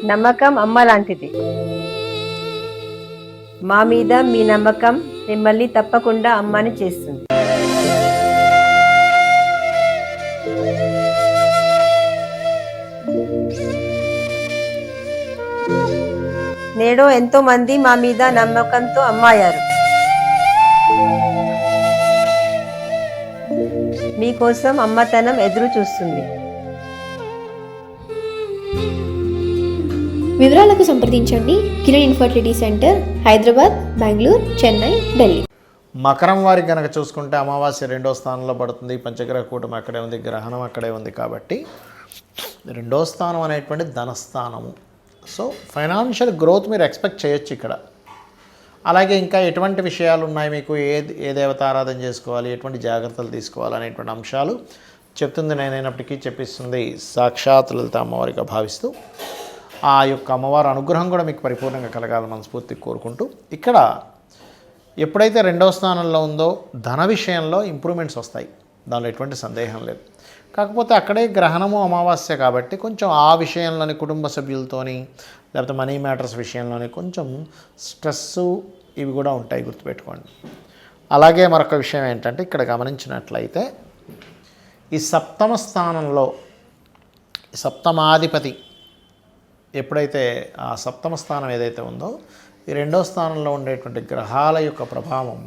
నమ్మకం అమ్మ లాంటిది. మా మీద మీ నమ్మకం మిమ్మల్ని తప్పకుండా అమ్మని చేస్తుంది. నేడు ఎంతో మంది మా మీద నమ్మకంతో అమ్మాయారు. మీకోసం అమ్మతనం ఎదురు చూస్తుంది. వివరాలకు సంప్రదించండి. Kiran infertility centre, Hyderabad, Bengaluru, Chennai, Delhi. మకరం వారికి కనుక చూసుకుంటే అమావాస్య 2వ స్థానంలో పడుతుంది. పంచగ్రహ కూటమి అక్కడే ఉంది, గ్రహణం అక్కడే ఉంది. కాబట్టి 2వ స్థానం అనేటువంటి ధనస్థానము. సో ఫైనాన్షియల్ గ్రోత్ మీరు ఎక్స్పెక్ట్ చేయొచ్చు ఇక్కడ. అలాగే ఇంకా ఎటువంటి విషయాలు ఉన్నాయి మీకు, ఏ దేవత ఆరాధన చేసుకోవాలి, ఎటువంటి జాగ్రత్తలు తీసుకోవాలి అనేటువంటి అంశాలు చెప్తుంది నేనైనప్పటికీ చెప్పిస్తుంది సాక్షాత్ లలిత అమ్మవారిగా భావిస్తూ ఆ యొక్క అమ్మవారి అనుగ్రహం కూడా మీకు పరిపూర్ణంగా కలగాలని మనస్ఫూర్తిగా కోరుకుంటూ, ఇక్కడ ఎప్పుడైతే 2వ స్థానంలో ఉందో ధన విషయంలో ఇంప్రూవ్మెంట్స్ వస్తాయి, దానిలో ఎటువంటి సందేహం లేదు. కాకపోతే అక్కడే గ్రహణము అమావాస్య కాబట్టి కొంచెం ఆ విషయంలోని కుటుంబ సభ్యులతోని లేకపోతే మనీ మ్యాటర్స్ విషయంలోని కొంచెం స్ట్రెస్సు ఇవి కూడా ఉంటాయి, గుర్తుపెట్టుకోండి. అలాగే మరొక విషయం ఏంటంటే ఇక్కడ గమనించినట్లయితే ఈ 7వ స్థానంలో సప్తమాధిపతి ఎప్పుడైతే ఆ 7వ స్థానం ఏదైతే ఉందో ఈ 2వ స్థానంలో ఉండేటువంటి గ్రహాల యొక్క ప్రభావం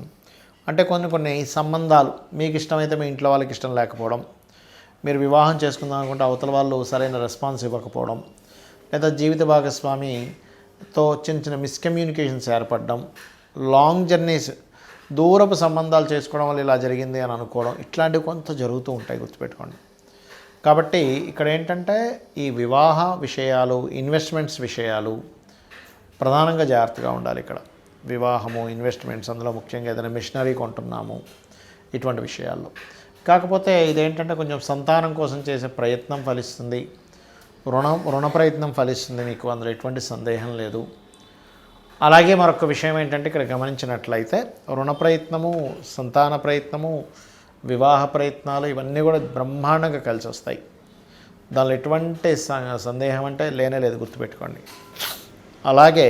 అంటే కొన్ని సంబంధాలు మీకు ఇష్టమైతే మీ ఇంట్లో వాళ్ళకి ఇష్టం లేకపోవడం, మీరు వివాహం చేసుకుందాం అనుకుంటే అవతల వాళ్ళు సరైన రెస్పాన్స్ ఇవ్వకపోవడం, లేదా జీవిత భాగస్వామితో చిన్న మిస్కమ్యూనికేషన్స్ ఏర్పడడం, లాంగ్ జర్నీస్ దూరపు సంబంధాలు చేసుకోవడం వల్ల ఇలా జరిగింది అని అనుకోవడం, ఇట్లాంటివి కొంత జరుగుతూ ఉంటాయి, గుర్తుపెట్టుకోండి. కాబట్టి ఇక్కడ ఏంటంటే ఈ వివాహ విషయాలు, ఇన్వెస్ట్మెంట్స్ విషయాలు ప్రధానంగా జాగ్రత్తగా ఉండాలి. ఇక్కడ వివాహము, ఇన్వెస్ట్మెంట్స్, అందులో ముఖ్యంగా ఏదైనా మిషనరీ కొంటున్నాము ఇటువంటి విషయాల్లో. కాకపోతే ఇదేంటంటే కొంచెం సంతానం కోసం చేసే ప్రయత్నం ఫలిస్తుంది, రుణ ప్రయత్నం ఫలిస్తుంది, మీకు అందులో ఎటువంటి సందేహం లేదు. అలాగే మరొక విషయం ఏంటంటే ఇక్కడ గమనించినట్లయితే రుణ ప్రయత్నము, సంతాన ప్రయత్నము, వివాహ ప్రయత్నాలు ఇవన్నీ కూడా బ్రహ్మాండంగా కలిసి వస్తాయి. దానిలో ఎటువంటి సందేహం అంటే లేనే లేదు, గుర్తుపెట్టుకోండి. అలాగే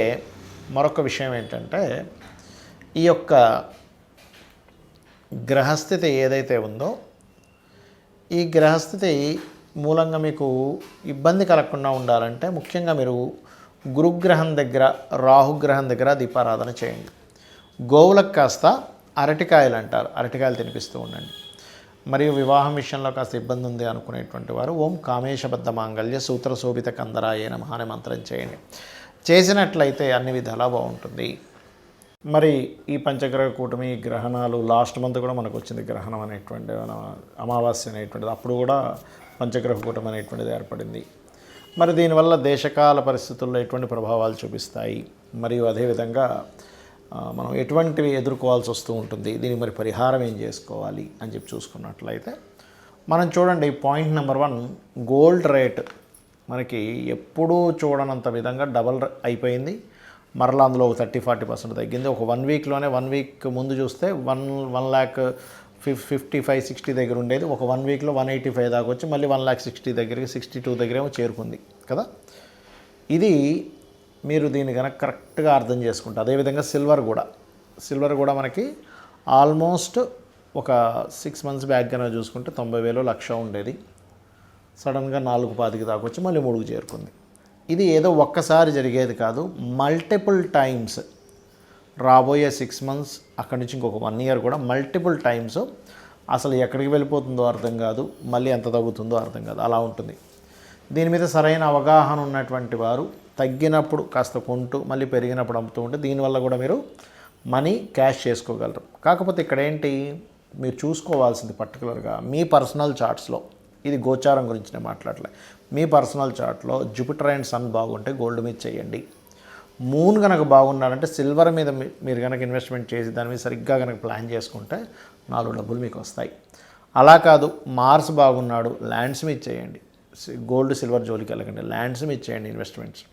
మరొక విషయం ఏంటంటే ఈ యొక్క గ్రహస్థితి ఏదైతే ఉందో ఈ గ్రహస్థితి మూలంగా మీకు ఇబ్బంది కలగకుండా ఉండాలంటే ముఖ్యంగా మీరు గురుగ్రహం దగ్గర, రాహుగ్రహం దగ్గర దీపారాధన చేయండి. గోవులకు కాస్త అరటికాయలు అంటారు, అరటికాయలు తినిపిస్తూ ఉండండి. మరియు వివాహం విషయంలో కాస్త ఇబ్బంది ఉంది అనుకునేటువంటి వారు ఓం కామేశబద్ధ మాంగళ్య సూత్ర శోభిత కందరాయ నమః అనే మంత్రం చేయండి. చేసినట్లయితే అన్ని విధాలా బాగుంటుంది. మరి ఈ పంచగ్రహ కూటమి గ్రహణాలు లాస్ట్ మంత్ కూడా మనకు వచ్చింది, గ్రహణం అనేటువంటి అమావాస్య అనేటువంటిది, అప్పుడు కూడా పంచగ్రహ కూటమి అనేటువంటిది ఏర్పడింది. మరి దీనివల్ల దేశకాల పరిస్థితుల్లో ఎటువంటి ప్రభావాలు చూపిస్తాయి, మరియు అదేవిధంగా మనం ఎటువంటివి ఎదుర్కోవాల్సి వస్తూ ఉంటుంది, దీనికి మరి పరిహారం ఏం చేసుకోవాలి అని చెప్పి చూసుకున్నట్లయితే మనం చూడండి. పాయింట్ నెంబర్ 1, గోల్డ్ రేట్ మనకి ఎప్పుడూ చూడనంత విధంగా డబల్ అయిపోయింది. మరలా అందులో ఒక 30-40% తగ్గింది. ఒక 1 వీక్లోనే 1 వీక్ ముందు చూస్తే 1,55,60 దగ్గర ఉండేది, ఒక 1 వీక్లో 185 దాకా వచ్చి మళ్ళీ 1,60,000 దగ్గరికి 62 దగ్గరేమో చేరుకుంది కదా. ఇది మీరు దీన్ని కనుక కరెక్ట్గా అర్థం చేసుకుంటే, అదేవిధంగా సిల్వర్ కూడా మనకి ఆల్మోస్ట్ ఒక 6 మంత్స్ బ్యాక్ కనుక చూసుకుంటే 90,000 లక్ష ఉండేది, సడన్గా 4,25 దాకా వచ్చి మళ్ళీ 3కు చేరుకుంది. ఇది ఏదో ఒక్కసారి జరిగేది కాదు, మల్టిపుల్ టైమ్స్ రాబోయే 6 మంత్స్ అక్కడి నుంచి ఇంకొక 1 ఇయర్ కూడా మల్టిపుల్ టైమ్స్ అసలు ఎక్కడికి వెళ్ళిపోతుందో అర్థం కాదు, మళ్ళీ ఎంత తగ్గుతుందో అర్థం కాదు, అలా ఉంటుంది. దీని మీద సరైన అవగాహన ఉన్నటువంటి వారు తగ్గినప్పుడు కాస్త కొంటూ మళ్ళీ పెరిగినప్పుడు అమ్ముతూ ఉంటే దీనివల్ల కూడా మీరు మనీ క్యాష్ చేసుకోగలరు. కాకపోతే ఇక్కడ ఏంటి మీరు చూసుకోవాల్సింది పర్టికులర్గా మీ పర్సనల్ చార్ట్స్లో, ఇది గోచారం గురించి నేను మాట్లాడలే, మీ పర్సనల్ చార్ట్లో జూపిటర్ అండ్ సన్ బాగుంటే గోల్డ్ మీద చేయండి. మూన్ కనుక బాగున్నారంటే సిల్వర్ మీద మీరు కనుక ఇన్వెస్ట్మెంట్ చేసి దాని మీద సరిగ్గా కనుక ప్లాన్ చేసుకుంటే 4 డబ్బులు మీకు వస్తాయి. అలా కాదు మార్స్ బాగున్నాడు ల్యాండ్స్ మీద చేయండి, గోల్డ్ సిల్వర్ జోలికి వెళ్ళకండి, ల్యాండ్స్ మీద చేయండి ఇన్వెస్ట్మెంట్స్.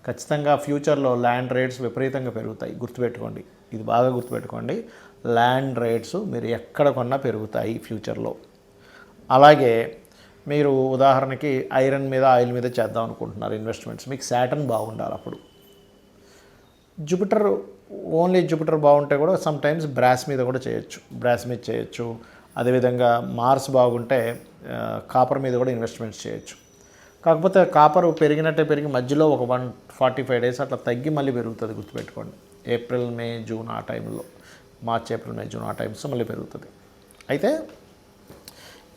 ఖచ్చితంగా ఫ్యూచర్లో ల్యాండ్ రేట్స్ విపరీతంగా పెరుగుతాయి, గుర్తుపెట్టుకోండి, ఇది బాగా గుర్తుపెట్టుకోండి. ల్యాండ్ రేట్స్ మీరు ఎక్కడ కొన్నా పెరుగుతాయి ఫ్యూచర్లో. అలాగే మీరు ఉదాహరణకి ఐరన్ మీద ఆయిల్ మీద చేద్దాం అనుకుంటున్నారు ఇన్వెస్ట్మెంట్స్, మీకు సాటర్న్ బాగుండాలి. అప్పుడు జూపిటర్, ఓన్లీ జూపిటర్ బాగుంటే కూడా సమ్ టైమ్స్ బ్రాస్ మీద కూడా చేయొచ్చు, బ్రాస్ మీద చేయొచ్చు. అదేవిధంగా మార్స్ బాగుంటే కాపర్ మీద కూడా ఇన్వెస్ట్మెంట్స్ చేయొచ్చు. కాకపోతే కాపర్ పెరిగినట్టే పెరిగి మధ్యలో ఒక 145 days అట్లా తగ్గి మళ్ళీ పెరుగుతుంది, గుర్తుపెట్టుకోండి. ఏప్రిల్ మే జూన్ ఆ టైంలో, మార్చ్ ఏప్రిల్ మే జూన్ ఆ టైమ్స్లో మళ్ళీ పెరుగుతుంది. అయితే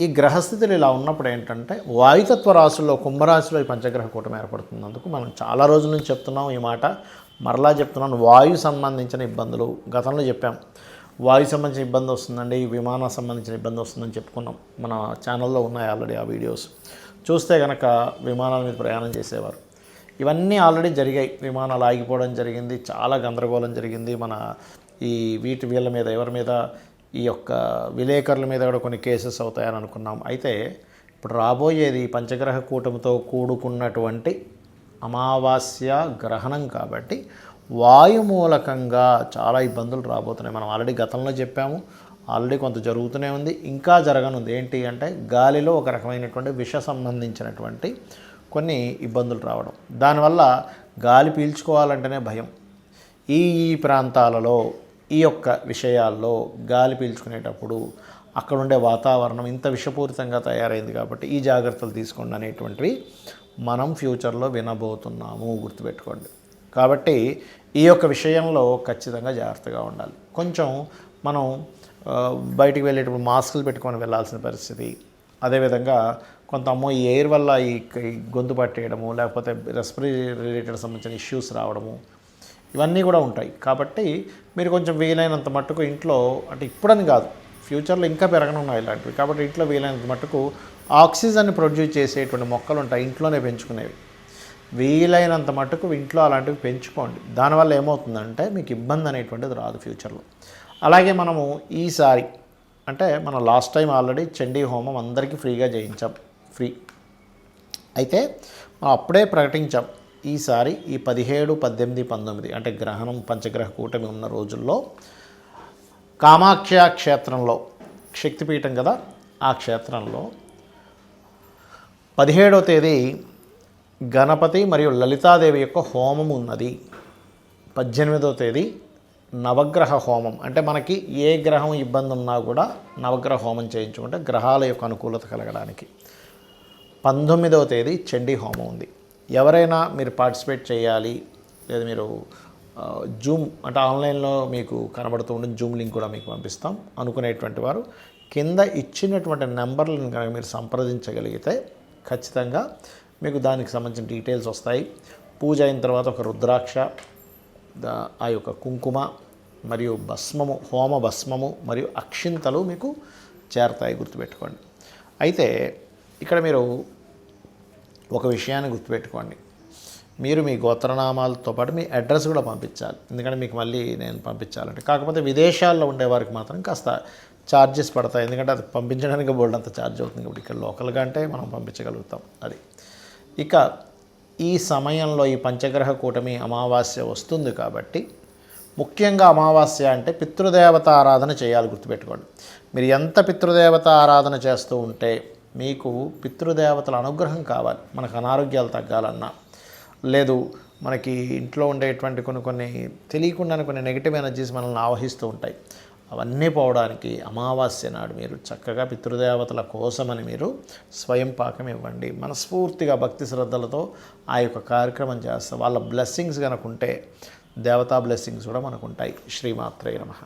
ఈ గ్రహస్థితులు ఇలా ఉన్నప్పుడు ఏంటంటే వాయుతత్వ రాశుల్లో కుంభరాశిలో ఈ పంచగ్రహ కూటమి ఏర్పడుతున్నందుకు మనం చాలా రోజుల నుంచి చెప్తున్నాం ఈ మాట, మరలా చెప్తున్నాను. వాయు సంబంధించిన ఇబ్బందులు గతంలో చెప్పాం. వాయు సంబంధించిన ఇబ్బంది వస్తుందండి, విమానం సంబంధించిన ఇబ్బంది వస్తుందని చెప్పుకున్నాం. మన ఛానల్లో ఉన్నాయి ఆల్రెడీ ఆ వీడియోస్. చూస్తే కనుక విమానాల మీద ప్రయాణం చేసేవారు, ఇవన్నీ ఆల్రెడీ జరిగాయి. విమానాలు ఆగిపోవడం జరిగింది, చాలా గందరగోళం జరిగింది. మన ఈ వీళ్ళ మీద, ఎవరి మీద, ఈ యొక్క విలేకరుల మీద కూడా కొన్ని కేసెస్ అవుతాయని అనుకున్నాం. అయితే ఇప్పుడు రాబోయేది పంచగ్రహ కూటమితో కూడుకున్నటువంటి అమావాస్య గ్రహణం కాబట్టి వాయు మూలకంగా చాలా ఇబ్బందులు రాబోతున్నాయి. మనం ఆల్రెడీ గతంలో చెప్పాము, ఆల్రెడీ కొంత జరుగుతూనే ఉంది, ఇంకా జరగనుంది. ఏంటి అంటే గాలిలో ఒక రకమైనటువంటి విష సంబంధించినటువంటి కొన్ని ఇబ్బందులు రావడం, దానివల్ల గాలి పీల్చుకోవాలంటేనే భయం. ఈ ప్రాంతాలలో ఈ యొక్క విషయాల్లో గాలి పీల్చుకునేటప్పుడు అక్కడ ఉండే వాతావరణం ఇంత విషపూరితంగా తయారైంది కాబట్టి ఈ జాగ్రత్తలు తీసుకోండి అనేటువంటివి మనం ఫ్యూచర్లో వినబోతున్నాము, గుర్తుపెట్టుకోండి. కాబట్టి ఈ యొక్క విషయంలో ఖచ్చితంగా జాగ్రత్తగా ఉండాలి. కొంచెం మనం బయటికి వెళ్ళేటప్పుడు మాస్కులు పెట్టుకొని వెళ్ళాల్సిన పరిస్థితి. అదేవిధంగా కొంత ఈ ఎయిర్ వల్ల ఈ గొంతు పట్టేయడము, లేకపోతే రెస్పిరేటరీ రిలేటెడ్ సంబంధించిన ఇష్యూస్ రావడము, ఇవన్నీ కూడా ఉంటాయి. కాబట్టి మీరు కొంచెం వీలైనంత మట్టుకు ఇంట్లో, అంటే ఇప్పుడని కాదు, ఫ్యూచర్లో ఇంకా పెరగనున్నాయి ఇలాంటివి. కాబట్టి ఇంట్లో వీలైనంత మట్టుకు ఆక్సిజన్ ప్రొడ్యూస్ చేసేటువంటి మొక్కలు ఉంటాయి, ఇంట్లోనే పెంచుకునేవి. వీలైనంత మట్టుకు ఇంట్లో అలాంటివి పెంచుకోండి. దానివల్ల ఏమవుతుందంటే మీకు ఇబ్బంది అనేటువంటిది రాదు ఫ్యూచర్లో. అలాగే మనము ఈసారి, అంటే మనం లాస్ట్ టైం ఆల్రెడీ చండీ హోమం అందరికీ ఫ్రీగా చేయించాం, ఫ్రీ. అయితే మనం అప్పుడే ప్రకటించాం, ఈసారి ఈ 17, 18, 19 అంటే గ్రహణం పంచగ్రహ కూటమి ఉన్న రోజుల్లో కామాఖ్య క్షేత్రంలో, శక్తిపీఠం కదా ఆ క్షేత్రంలో 17వ తేదీ గణపతి మరియు లలితాదేవి యొక్క హోమం ఉన్నది. 18వ తేదీ నవగ్రహ హోమం, అంటే మనకి ఏ గ్రహం ఇబ్బంది ఉన్నా కూడా నవగ్రహ హోమం చేయించుకుంటే గ్రహాల యొక్క అనుకూలత కలగడానికి. 19వ తేదీ చండీ హోమం ఉంది. ఎవరైనా మీరు పార్టిసిపేట్ చేయాలి, లేదా మీరు జూమ్ అంటే ఆన్లైన్లో మీకు కనబడుతూ ఉండే జూమ్ లింక్ కూడా మీకు పంపిస్తాం అనుకునేటువంటి వారు కింద ఇచ్చినటువంటి నెంబర్లను కనుక మీరు సంప్రదించగలిగితే ఖచ్చితంగా మీకు దానికి సంబంధించిన డీటెయిల్స్ వస్తాయి. పూజ అయిన తర్వాత ఒక రుద్రాక్ష, ఆ యొక్క కుంకుమ మరియు భస్మము, హోమ భస్మము మరియు అక్షింతలు మీకు చేరతాయి, గుర్తుపెట్టుకోండి. అయితే ఇక్కడ మీరు ఒక విషయాన్ని గుర్తుపెట్టుకోండి, మీరు మీ గోత్రనామాలతో పాటు మీ అడ్రస్ కూడా పంపించాలి. ఎందుకంటే మీకు మళ్ళీ నేను పంపించాలంటే, కాకపోతే విదేశాల్లో ఉండేవారికి మాత్రం కాస్త ఛార్జెస్ పడతాయి, ఎందుకంటే అది పంపించడానికి బోల్డ్ అంత ఛార్జ్ అవుతుంది. ఇప్పుడు ఇక్కడ లోకల్గా అంటే మనం పంపించగలుగుతాం అది. ఇక ఈ సమయంలో ఈ పంచగ్రహ కూటమి అమావాస్య వస్తుంది కాబట్టి ముఖ్యంగా అమావాస్య అంటే పితృదేవత ఆరాధన చేయాలి, గుర్తుపెట్టుకోండి. మీరు ఎంత పితృదేవత ఆరాధన చేస్తూ ఉంటే మీకు పితృదేవతల అనుగ్రహం కావాలి. మనకు అనారోగ్యాలు తగ్గాలన్నా, లేదు మనకి ఇంట్లో ఉండేటువంటి కొన్ని తెలియకుండానే కొన్ని నెగిటివ్ ఎనర్జీస్ మనల్ని ఆవహిస్తూ ఉంటాయి, అవన్నీ పోవడానికి అమావాస్య నాడు మీరు చక్కగా పితృదేవతల కోసమని మీరు స్వయం పాకం ఇవ్వండి. మనస్ఫూర్తిగా భక్తి శ్రద్ధలతో ఆ యొక్క కార్యక్రమం చేస్తే వాళ్ళ బ్లెస్సింగ్స్ కనుక ఉంటే దేవతా బ్లెస్సింగ్స్ కూడా మనకు ఉంటాయి. శ్రీమాత్రే నమః.